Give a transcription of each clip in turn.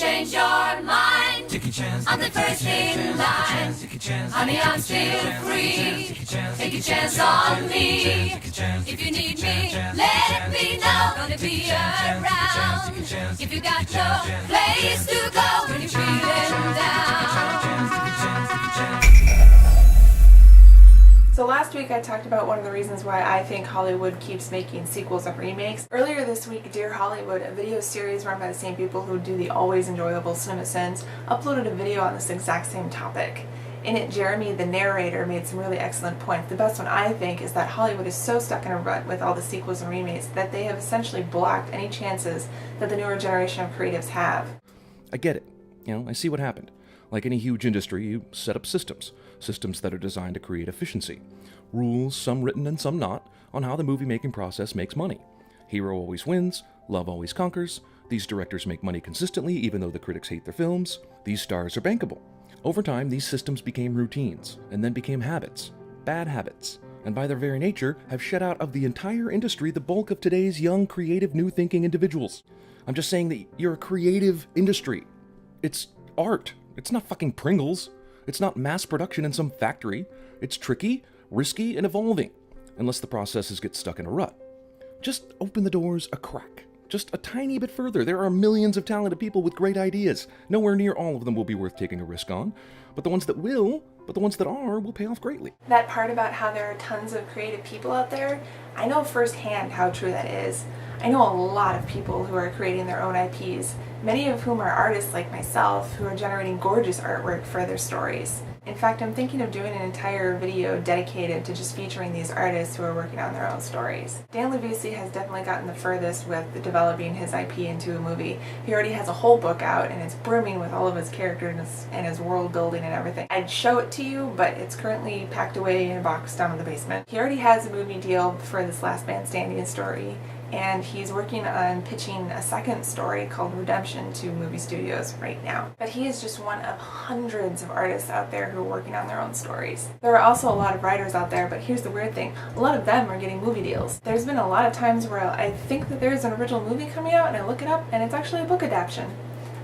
change your mind. I'm the first in line. Honey, I'm still free. Take a chance on me. If you need me, let me know. Gonna be around. If you got no place to go when you're feeling down. So last week I talked about one of the reasons why I think Hollywood keeps making sequels and remakes. Earlier this week, Dear Hollywood, a video series run by the same people who do the always enjoyable CinemaSins, uploaded a video on this exact same topic. In it, Jeremy, the narrator, made some really excellent points. The best one, I think, is that Hollywood is so stuck in a rut with all the sequels and remakes that they have essentially blocked any chances that the newer generation of creatives have. I get it. I see what happened. Like any huge industry, you set up systems that are designed to create efficiency. Rules, some written and some not, on how the movie-making process makes money. Hero always wins, love always conquers, these directors make money consistently even though the critics hate their films, these stars are bankable. Over time, these systems became routines, and then became habits. Bad habits. And by their very nature, have shut out of the entire industry the bulk of today's young, creative, new-thinking individuals. I'm just saying that you're a creative industry. It's art. It's not fucking Pringles. It's not mass production in some factory. It's tricky, risky, and evolving, unless the processes get stuck in a rut. Just open the doors a crack. Just a tiny bit further. There are millions of talented people with great ideas. Nowhere near all of them will be worth taking a risk on, but the ones that will pay off greatly. That part about how there are tons of creative people out there, I know firsthand how true that is. I know a lot of people who are creating their own IPs, many of whom are artists like myself who are generating gorgeous artwork for their stories. In fact, I'm thinking of doing an entire video dedicated to just featuring these artists who are working on their own stories. Dan Levusi has definitely gotten the furthest with developing his IP into a movie. He already has a whole book out and it's brimming with all of his characters and his world building and everything. I'd show it to you, but it's currently packed away in a box down in the basement. He already has a movie deal for this Last Man Standing story, and he's working on pitching a second story called Redemption to movie studios right now. But he is just one of hundreds of artists out there who are working on their own stories. There are also a lot of writers out there, but here's the weird thing. A lot of them are getting movie deals. There's been a lot of times where I think that there's an original movie coming out and I look it up and it's actually a book adaptation.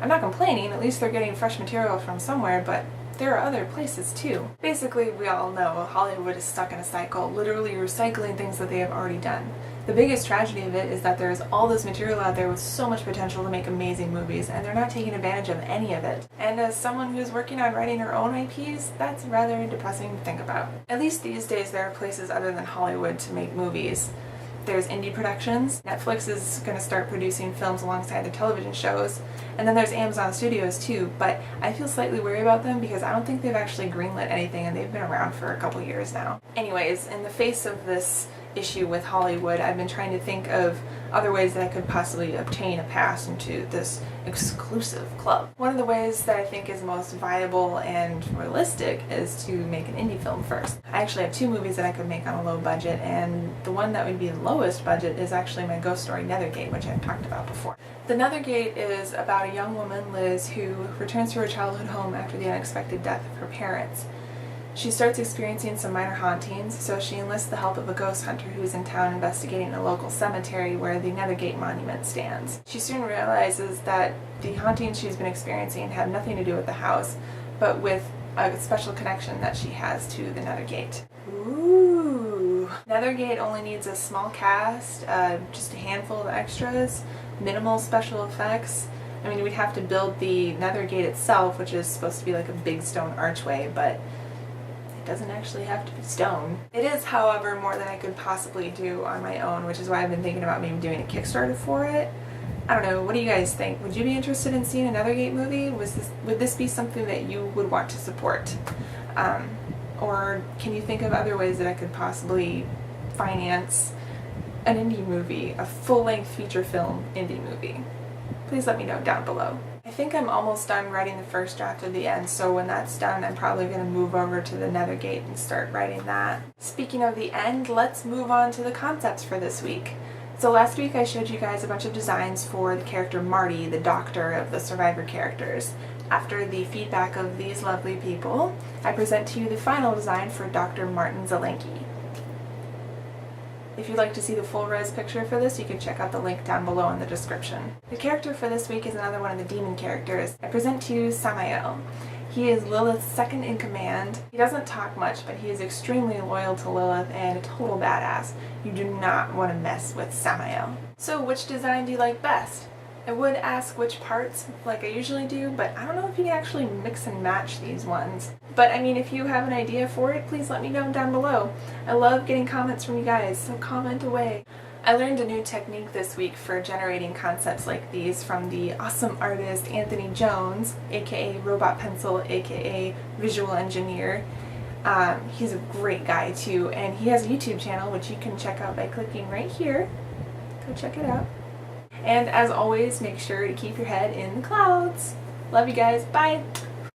I'm not complaining, at least they're getting fresh material from somewhere, but there are other places too. Basically, we all know Hollywood is stuck in a cycle, literally recycling things that they have already done. The biggest tragedy of it is that there's all this material out there with so much potential to make amazing movies, and they're not taking advantage of any of it. And as someone who's working on writing her own IPs, that's rather depressing to think about. At least these days there are places other than Hollywood to make movies. There's indie productions. Netflix is going to start producing films alongside their television shows. And then there's Amazon Studios too, but I feel slightly wary about them because I don't think they've actually greenlit anything and they've been around for a couple years now. Anyways, in the face of this issue with Hollywood, I've been trying to think of other ways that I could possibly obtain a pass into this exclusive club. One of the ways that I think is most viable and realistic is to make an indie film first. I actually have two movies that I could make on a low budget, and the one that would be the lowest budget is actually my ghost story Nethergate, which I've talked about before. The Nethergate is about a young woman, Liz, who returns to her childhood home after the unexpected death of her parents. She starts experiencing some minor hauntings, so she enlists the help of a ghost hunter who is in town investigating a local cemetery where the Nethergate monument stands. She soon realizes that the hauntings she's been experiencing have nothing to do with the house, but with a special connection that she has to the Nethergate. Ooh! Nethergate only needs a small cast, just a handful of extras, minimal special effects. I mean, we'd have to build the Nethergate itself, which is supposed to be like a big stone archway, but doesn't actually have to be stone. It is, however, more than I could possibly do on my own, which is why I've been thinking about maybe doing a Kickstarter for it. I don't know, what do you guys think? Would you be interested in seeing a Nethergate movie? Would this be something that you would want to support? Or can you think of other ways that I could possibly finance an indie movie, a full-length feature film indie movie? Please let me know down below. I think I'm almost done writing the first draft of the end, so when that's done, I'm probably going to move over to the Nethergate and start writing that. Speaking of the end, let's move on to the concepts for this week. So last week I showed you guys a bunch of designs for the character Marty, the doctor of the Survivor characters. After the feedback of these lovely people, I present to you the final design for Dr. Martin Zelenki. If you'd like to see the full res picture for this, you can check out the link down below in the description. The character for this week is another one of the demon characters. I present to you Samael. He is Lilith's second in command. He doesn't talk much, but he is extremely loyal to Lilith and a total badass. You do not want to mess with Samael. So which design do you like best? I would ask which parts, like I usually do, but I don't know if you can actually mix and match these ones. But I mean, if you have an idea for it, please let me know down below. I love getting comments from you guys, so comment away. I learned a new technique this week for generating concepts like these from the awesome artist Anthony Jones, aka Robot Pencil, aka Visual Engineer. He's a great guy too, and he has a YouTube channel which you can check out by clicking right here. Go check it out. And as always, make sure to keep your head in the clouds. Love you guys. Bye!